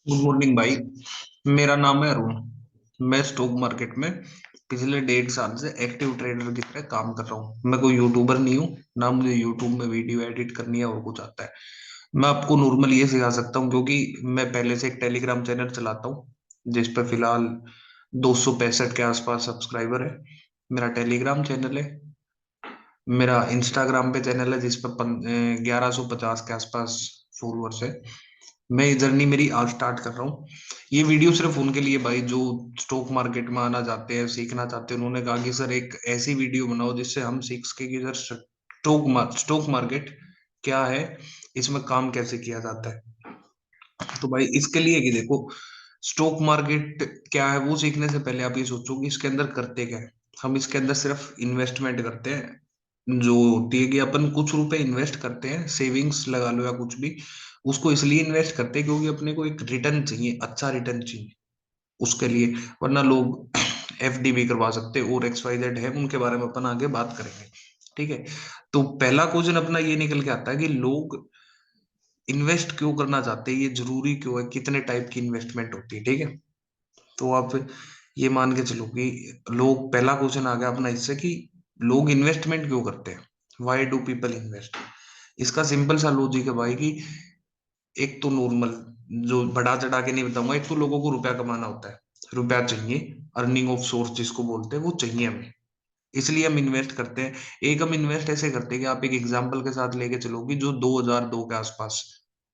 Good morning भाई। मेरा नाम है अरुण। मैं स्टॉक मार्केट में पिछले 1.5 साल से एक्टिव ट्रेडर की तरह काम कर रहा हूँ। मैं कोई यूट्यूबर नहीं हूँ, ना मुझे यूट्यूब में वीडियो एडिट करनी है और कुछ आता है। मैं आपको नॉर्मल ये सिखा सकता हूँ क्योंकि मैं पहले से एक टेलीग्राम चैनल चलाता हूँ जिस पर फिलहाल 265 के आसपास सब्सक्राइबर है। मेरा टेलीग्राम चैनल है। मेरा इंस्टाग्राम पे चैनल है जिस पर 1150 के आसपास फॉलोअर्स है। मैं ये जर्नी मेरी आज स्टार्ट कर रहा हूँ। ये वीडियो सिर्फ उनके लिए भाई जो स्टॉक मार्केट में आना चाहते हैं, सीखना चाहते हैं। उन्होंने कहा कि सर एक ऐसी वीडियो बनाओ जिससे हम सीख सके कि सर स्टॉक मार्केट क्या है, इसमें काम कैसे किया जाता है। तो भाई इसके लिए कि देखो, स्टॉक मार्केट क्या है वो सीखने से पहले आप ये सोचो कि इसके अंदर करते क्या है। हम इसके अंदर सिर्फ इन्वेस्टमेंट करते हैं, जो होती है कि अपन कुछ रुपए इन्वेस्ट करते हैं, सेविंग्स लगा लो या कुछ भी। उसको इसलिए इन्वेस्ट करते हैं क्योंकि अपने को एक रिटर्न चाहिए, अच्छा रिटर्न चाहिए उसके लिए। वरना लोग एफडी भी करवा सकते हैं और XYZ है, उनके बारे में अपन आगे बात करेंगे। ठीक है। तो पहला क्वेश्चन अपना ये निकल के आता है कि लोग इन्वेस्ट क्यों करना चाहते हैं, ये जरूरी क्यों है, कितने टाइप की इन्वेस्टमेंट होती है। ठीक है। तो आप ये मान के चलो कि लोग, पहला क्वेश्चन आ गया अपना इससे कि लोग इन्वेस्टमेंट क्यों करते हैं, वाई डू पीपल इन्वेस्ट। इसका सिंपल सा लॉजिक है भाई कि एक तो नॉर्मल, जो बढ़ा चढ़ा के नहीं बताऊंगा, एक तो लोगों को रुपया कमाना होता है, रुपया चाहिए, अर्निंग ऑफ सोर्स जिसको बोलते हैं वो चाहिए हमें, इसलिए हम इन्वेस्ट करते हैं। एक हम इन्वेस्ट ऐसे करते हैं कि आप एक एग्जांपल के साथ लेके चलो कि जो 2002 के आसपास,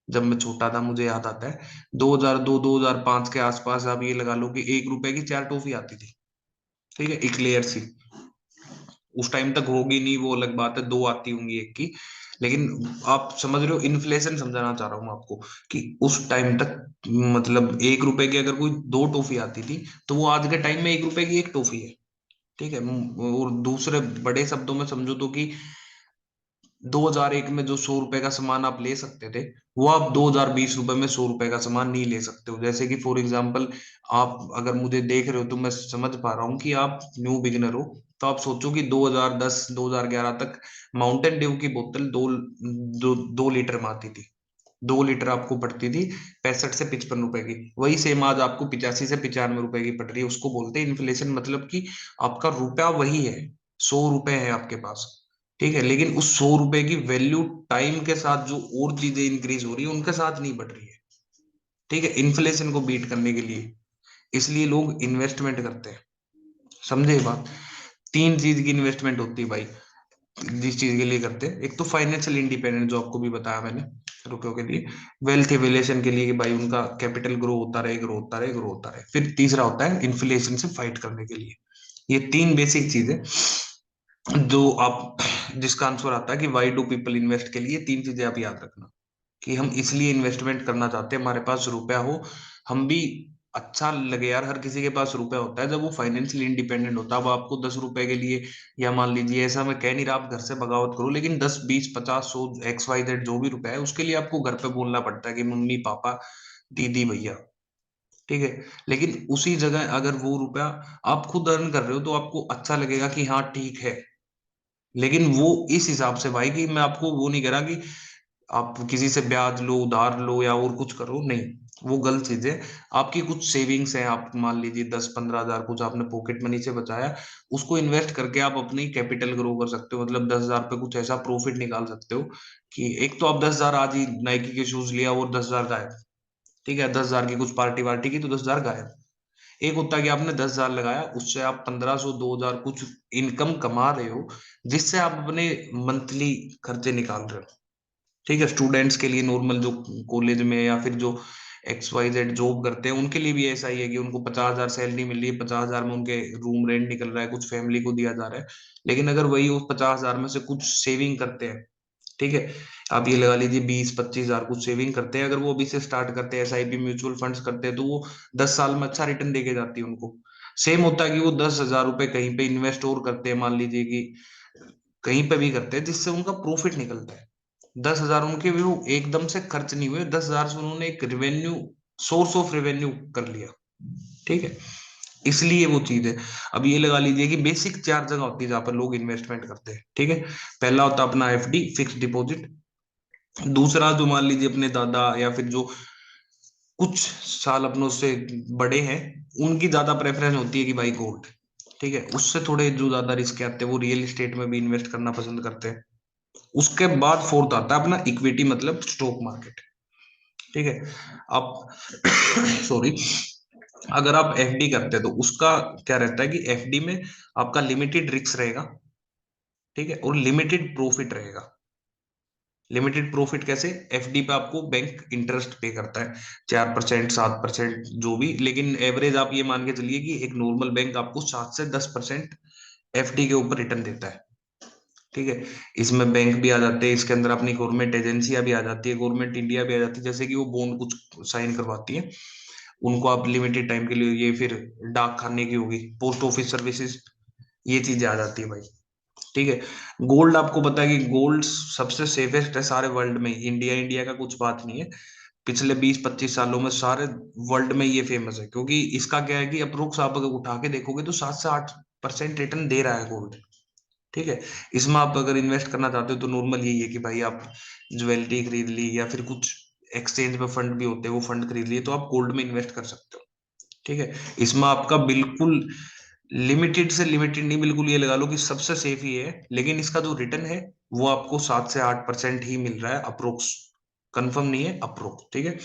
जब मैं छोटा था मुझे याद आता है, 2002 2005 के आसपास आप ये लगा लो कि 1 रुपए की 4 टॉफी आती थी। ठीक है, इक्लेयर सी। उस टाइम तक होगी नहीं वो अलग बात है, दो आती होंगी एक की। लेकिन आप समझ रहे हो, इन्फ्लेशन समझाना चाह रहा हूँ मैं आपको कि उस टाइम तक, मतलब 1 रुपए की अगर कोई दो टॉफी आती थी तो वो आज के टाइम में 1 रुपए की एक टॉफी है। ठीक है। और दूसरे बड़े शब्दों में समझो तो कि 2001 में जो 100 रुपए का सामान आप ले सकते थे, वो आप 2020 रुपए में 100 रुपए का सामान नहीं ले सकते हो। जैसे कि फॉर एग्जाम्पल, आप अगर मुझे देख रहे हो तो मैं समझ पा रहा हूँ कि आप न्यू बिगिनर हो। तो आप सोचो कि 2010 2011 तक माउंटेन ड्यू की बोतल 2 लीटर में आती थी। 2 लीटर आपको पड़ती थी 65 से 55 रुपए की। वही सेम आज आपको 85 से 95 रुपए की पड़ रही है। उसको बोलते हैं इन्फ्लेशन, मतलब कि आपका रुपया वही है, 100 रुपए है आपके पास। ठीक है, लेकिन उस 100 रुपए की वैल्यू टाइम के साथ जो और चीजें इंक्रीज हो रही है उनके साथ नहीं बढ़ रही है। ठीक है, इन्फ्लेशन को बीट करने के लिए इसलिए लोग इन्वेस्टमेंट करते हैं। समझे ये बात। तीन चीज की इन्वेस्टमेंट होती है भाई जिस चीज के लिए करते हैं। एक तो फाइनेंशियल इंडिपेंडेंस, जो आपको भी बताया मैंने रुपयों के लिए। वेल्थ एविलेशन के लिए कि भाई उनका कैपिटल ग्रो होता रहे, ग्रो होता रहे, ग्रो होता रहे। फिर तीसरा होता है इन्फ्लेशन से फाइट करने के लिए। ये तीन बेसिक चीजें जो आप, जिसका आंसर आता है कि वाई डू पीपल इन्वेस्ट के लिए, तीन चीजें आप याद रखना कि हम इसलिए इन्वेस्टमेंट करना चाहते हैं, हमारे पास रुपया हो, हम भी अच्छा लगे यार। हर किसी के पास रुपया होता है जब वो फाइनेंशियली इंडिपेंडेंट होता है। अब आपको 10 रुपए के लिए, या मान लीजिए, ऐसा मैं कह नहीं रहा आप घर से बगावत करो, लेकिन 10 20 50 100 XYZ जो भी रुपया है उसके लिए आपको घर पे बोलना पड़ता है कि मम्मी पापा दीदी भैया। ठीक है। लेकिन उसी जगह अगर वो रुपया आप खुद अर्न कर रहे हो तो आपको अच्छा लगेगा कि हाँ ठीक है। लेकिन वो इस हिसाब से भाई कि मैं आपको वो नहीं कह रहा कि आप किसी से ब्याज लो, उधार लो या और कुछ करो, नहीं, वो गलत चीज है। आपकी कुछ सेविंग्स है, आप मान लीजिए 10 15 हजार कुछ आपने पॉकेट मनी से बचाया, उसको इन्वेस्ट करके आप अपनी कैपिटल ग्रो कर सकते हो। मतलब 10 हजार पे कुछ ऐसा प्रॉफिट निकाल सकते हो कि एक तो आप 10 हजार आज ही नाइकी के शूज लिया और 10 हजार गायब। ठीक है, 10 हजार की कुछ पार्टी वार्टी की तो 10 हजार गायब। एक होता है कि आपने 10 हजार लगाया, उससे आप 1500 2000 कुछ इनकम कमा रहे हो, जिससे आप अपने मंथली खर्चे निकाल रहे हो। ठीक है, स्टूडेंट्स के लिए नॉर्मल जो कॉलेज में या फिर जो XYZ जॉब करते हैं उनके लिए भी ऐसा ही है कि उनको 50 हजार सैलरी मिल रही है, 50 हजार में उनके रूम रेंट निकल रहा है, कुछ फैमिली को दिया जा रहा है। लेकिन अगर वही उस 50 हजार में से कुछ सेविंग करते हैं, ठीक है, आप ये लगा लीजिए 20 25 हजार कुछ सेविंग करते हैं, अगर वो अभी से स्टार्ट करते हैं, SIP म्यूचुअल फंड्स करते हैं, तो वो 10 साल में अच्छा रिटर्न देके जाती है उनको। सेम होता है कि वो 10 हजार रुपए कहीं पे इन्वेस्ट और करते हैं, मान लीजिए कि कहीं पे भी करते हैं जिससे उनका प्रॉफिट निकलता है। 10 हजार उनके भी वो एकदम से खर्च नहीं हुए, 10 हजार से उन्होंने एक रेवेन्यू, सोर्स ऑफ रेवेन्यू कर लिया। ठीक है, इसलिए वो चीज है। अब ये लगा लीजिए कि बेसिक चार जगह होती है जहां पर लोग इन्वेस्टमेंट करते हैं। ठीक है, पहला होता है अपना FD, फिक्स डिपॉजिट। दूसरा जो मान लीजिए अपने दादा या फिर जो कुछ साल अपनों से बड़े हैं, उनकी ज्यादा प्रेफरेंस होती है कि भाई गोल्ड। ठीक है, उससे थोड़े जो ज्यादा रिस्क आते हैं वो रियल एस्टेट में भी इन्वेस्ट करना पसंद करते हैं। उसके बाद फोर्थ आता है अपना इक्विटी मतलब स्टॉक मार्केट। ठीक है। आप सॉरी, अगर आप एफडी करते हैं तो उसका क्या रहता है कि एफडी में आपका लिमिटेड रिस्क रहेगा। ठीक है, और लिमिटेड प्रॉफिट रहेगा। लिमिटेड प्रॉफिट कैसे? एफडी पे आपको बैंक इंटरेस्ट पे करता है 4%, 7%, जो भी, लेकिन एवरेज आप ये मान के चलिए कि एक नॉर्मल बैंक आपको 7 से 10% एफडी के ऊपर रिटर्न देता है। ठीक है, इसमें बैंक भी आ जाते हैं, इसके अंदर अपनी गवर्नमेंट एजेंसियां भी आ जाती है, गवर्नमेंट इंडिया भी आ जाती है, जैसे कि वो बॉन्ड कुछ साइन करवाती है, उनको आप लिमिटेड टाइम के लिए, ये फिर डाक खाने की होगी, पोस्ट ऑफिस सर्विसेज, ये चीजें आ जाती है भाई। ठीक है। गोल्ड आपको पता है कि गोल्ड सबसे सेफेस्ट है सारे वर्ल्ड में। इंडिया इंडिया का कुछ बात नहीं है, पिछले 20-25 सालों में सारे वर्ल्ड में ये फेमस है, क्योंकि इसका क्या है कि अप्रोक्स आप अगर उठा के देखोगे तो 7 से 8% रिटर्न दे रहा है गोल्ड। ठीक है। इसमें आप अगर इन्वेस्ट करना चाहते हो तो नॉर्मल यही है कि भाई आप ज्वेलरी खरीद ली, या फिर कुछ एक्सचेंज में फंड भी होते हैं, वो फंड खरीद लिए तो आप गोल्ड में इन्वेस्ट कर सकते हो। ठीक है। इसमें आपका बिल्कुल लिमिटेड से लिमिटेड नहीं, बिल्कुल ये लगा लो कि सबसे सेफ ही है, लेकिन इसका जो रिटर्न है वो आपको 7 से 8% ही मिल रहा है अप्रोक्स। कंफर्म नहीं है, अप्रोक्स। ठीक है।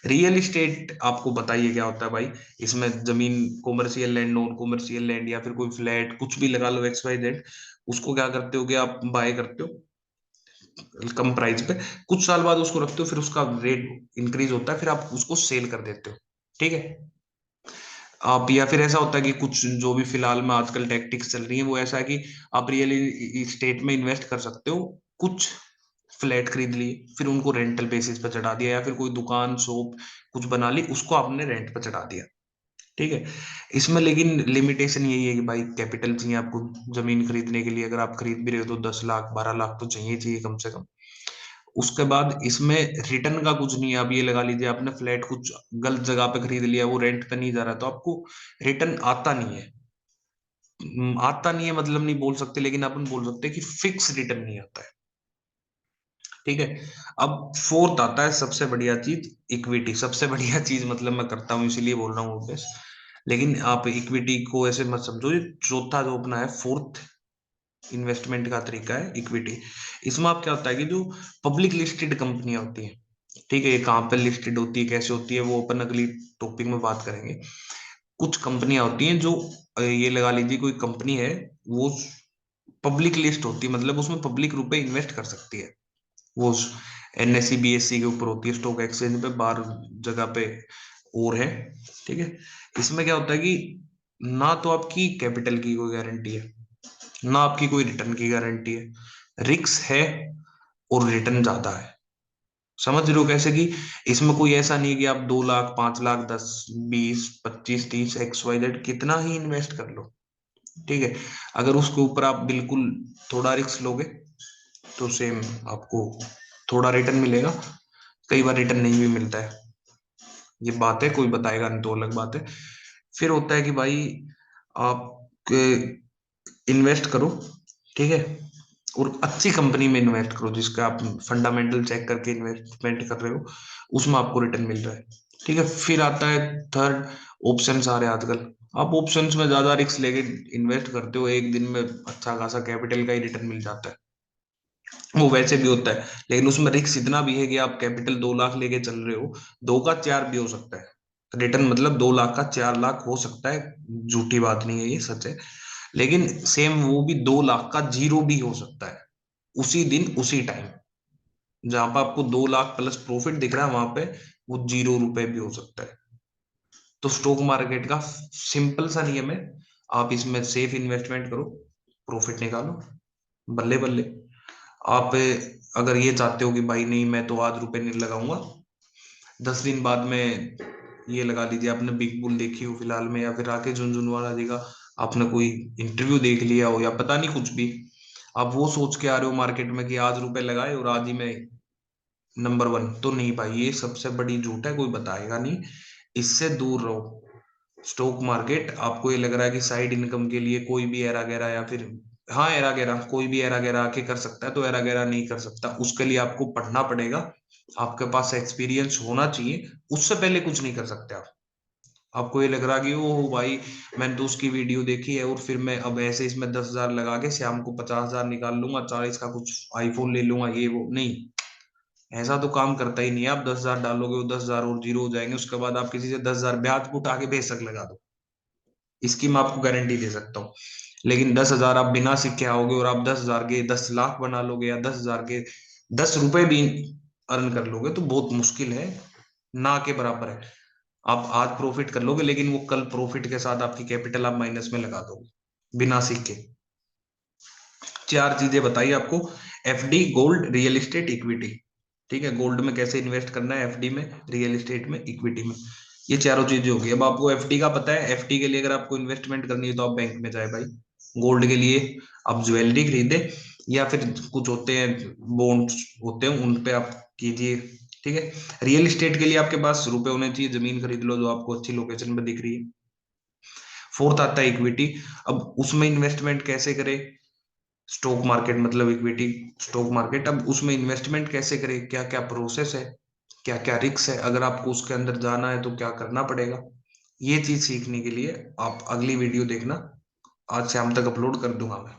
रियल इस्टेट आपको बताइए क्या होता है भाई। इसमें जमीन, commercial land, non commercial land, या फिर कोई फ्लैट कुछ भी लगा लो, XYZ, उसको क्या करते हो कि आप बाय करते हो कम प्राइस पे, कुछ साल बाद उसको रखते हो, फिर उसका रेट इंक्रीज होता है, फिर आप उसको सेल कर देते हो। ठीक है। आप, या फिर ऐसा होता है कि कुछ जो भी फिलहाल में आजकल टैक्टिक्स चल रही है वो ऐसा है कि आप रियल इस्टेट में इन्वेस्ट कर सकते हो। कुछ फ्लैट खरीद लिए, फिर उनको रेंटल बेसिस पे चढ़ा दिया, या फिर कोई दुकान शॉप कुछ बना ली, उसको आपने रेंट पे चढ़ा दिया। ठीक है। इसमें लेकिन लिमिटेशन यही है कि भाई कैपिटल चाहिए आपको जमीन खरीदने के लिए। अगर आप खरीद भी रहे हो तो 10 लाख 12 लाख तो चाहिए चाहिए कम से कम। उसके बाद इसमें रिटर्न का कुछ नहीं है। आप ये लगा लीजिए आपने फ्लैट कुछ गलत जगह पे खरीद लिया, वो रेंट पे नहीं जा रहा, तो आपको रिटर्न आता नहीं है। आता नहीं है मतलब नहीं बोल सकते, लेकिन अपन बोल सकते हैं कि फिक्स रिटर्न नहीं आता है। ठीक है। अब फोर्थ आता है सबसे बढ़िया चीज, इक्विटी। सबसे बढ़िया चीज मतलब मैं करता हूँ इसीलिए बोल रहा हूँ ऑब्वियस, लेकिन आप इक्विटी को ऐसे मत समझो। ये चौथा जो अपना है, फोर्थ इन्वेस्टमेंट का तरीका है इक्विटी। इसमें आप क्या होता है कि जो पब्लिक लिस्टेड कंपनियां होती हैं, ठीक है, ये कहाँ पे लिस्टेड होती है, कैसे होती है, वो अपन अगली टॉपिक में बात करेंगे। कुछ कंपनियां होती हैं जो ये लगा लीजिए कोई कंपनी है, वो पब्लिक लिस्ट होती है, मतलब उसमें पब्लिक रुपए इन्वेस्ट कर सकती है। वो NSE BSE के ऊपर होती है, स्टॉक एक्सचेंज पे, बाहर जगह पे और है। ठीक है। इसमें क्या होता है कि ना तो आपकी कैपिटल की कोई गारंटी है, ना आपकी कोई रिटर्न की गारंटी है। रिस्क है और रिटर्न ज्यादा है। समझ रहे हो कैसे? कि इसमें कोई ऐसा नहीं है कि आप 2 लाख 5 लाख 10 20 25 30 XYZ कितना ही इन्वेस्ट कर लो। ठीक है। अगर उसके ऊपर आप बिल्कुल थोड़ा रिस्क लोगे तो सेम आपको थोड़ा रिटर्न मिलेगा, कई बार रिटर्न नहीं भी मिलता है। ये बात है, कोई बताएगा नहीं तो अलग बात है। फिर होता है कि भाई आप इन्वेस्ट करो। ठीक है। और अच्छी कंपनी में इन्वेस्ट करो जिसका आप फंडामेंटल चेक करके इन्वेस्टमेंट कर रहे हो, उसमें आपको रिटर्न मिल रहा है। ठीक है। फिर आता है थर्ड, ऑप्शन आ रहे हैं आजकल। आप ऑप्शंस में ज्यादा रिस्क लेके इन्वेस्ट करते हो, एक दिन में अच्छा खासा कैपिटल का ही रिटर्न मिल जाता है। वो वैसे भी होता है, लेकिन उसमें रिस्क इतना भी है कि आप कैपिटल 2 लाख लेके चल रहे हो, 2 का 4 भी हो सकता है रिटर्न, मतलब 2 लाख का 4 लाख हो सकता है। झूठी बात नहीं है, ये सच है। लेकिन सेम वो भी 2 लाख का 0 भी हो सकता है, उसी दिन उसी टाइम। जहां पर आपको 2 लाख प्लस प्रॉफिट दिख रहा है, वहां पे वो 0 रुपए भी हो सकता है। तो स्टॉक मार्केट का सिंपल सा नियम है, आप इसमें सेफ इन्वेस्टमेंट करो, प्रॉफिट निकालो, बल्ले बल्ले। आप अगर ये चाहते हो कि भाई नहीं मैं तो आज रुपए नहीं लगाऊंगा, 10 दिन बाद में, ये लगा लीजिए आपने बिग बुल देखी हो फिलहाल में, या फिर राकेश झुनझुनवाला जी का आपने कोई इंटरव्यू देख लिया हो, या पता नहीं कुछ भी, आप वो सोच के आ रहे हो मार्केट में कि आज रुपए लगाए और आज ही मैं नंबर 1, तो नहीं भाई, ये सबसे बड़ी झूठ है, कोई बताएगा नहीं। इससे दूर रहो। स्टॉक मार्केट आपको ये लग रहा है कि साइड इनकम के लिए कोई भी एरा गैरा, या फिर हाँ एरा गैरा, कोई भी एरा गैरा आके कर सकता है, तो एरा गैरा नहीं कर सकता, उसके लिए आपको पढ़ना पड़ेगा। आपके पास एक्सपीरियंस होना चाहिए, उससे पहले कुछ नहीं कर सकते आप। आपको ये लग रहा कि ओ भाई मैंने तो उसकी वीडियो देखी है और फिर मैं अब ऐसे इसमें 10,000 लगा के शाम को 50,000 निकाल लूंगा, 40 का कुछ आईफोन ले लूंगा, ये वो नहीं, ऐसा तो काम करता ही नहीं है। आप 10,000 डालोगे, वो 10,000 और जीरो हो जाएंगे, उसके बाद आप किसी से 10,000 ब्याज उठा के बेशक लगा दो, इसकी मैं आपको गारंटी दे सकता हूँ। लेकिन 10,000 आप बिना सीखे आओगे और आप 10,000 के 10 लाख बना लोगे, या 10,000 के 10 रुपए भी अर्न कर लोगे, तो बहुत मुश्किल है, ना के बराबर है। आप आज प्रॉफिट कर लोगे, लेकिन वो कल प्रॉफिट के साथ आपकी कैपिटल आप माइनस में लगा दोगे बिना सीखे। चार चीजें बताई आपको, FD, gold, real estate, equity. ठीक है, गोल्ड में कैसे इन्वेस्ट करना है, एफडी में, रियल एस्टेट में, इक्विटी में, ये चारों चीजें होगी। अब आपको एफडी का पता है, एफडी के लिए अगर आपको इन्वेस्टमेंट करनी है तो आप बैंक में जाए भाई। गोल्ड के लिए आप ज्वेलरी खरीदे, या फिर कुछ होते हैं बॉन्ड्स होते हैं, उन पे आप कीजिए। ठीक है, रियल एस्टेट के लिए आपके पास रुपए होने चाहिए, जमीन खरीद लो जो आपको अच्छी लोकेशन पे दिख रही है। फोर्थ आता है इक्विटी। अब उसमें इन्वेस्टमेंट कैसे करें, स्टॉक मार्केट मतलब इक्विटी, स्टॉक मार्केट। अब उसमें इन्वेस्टमेंट कैसे करें, क्या क्या प्रोसेस है, क्या क्या रिस्क है, अगर आपको उसके अंदर जाना है तो क्या करना पड़ेगा, ये चीज सीखने के लिए आप अगली वीडियो देखना, आज शाम तक अपलोड कर दूंगा मैं।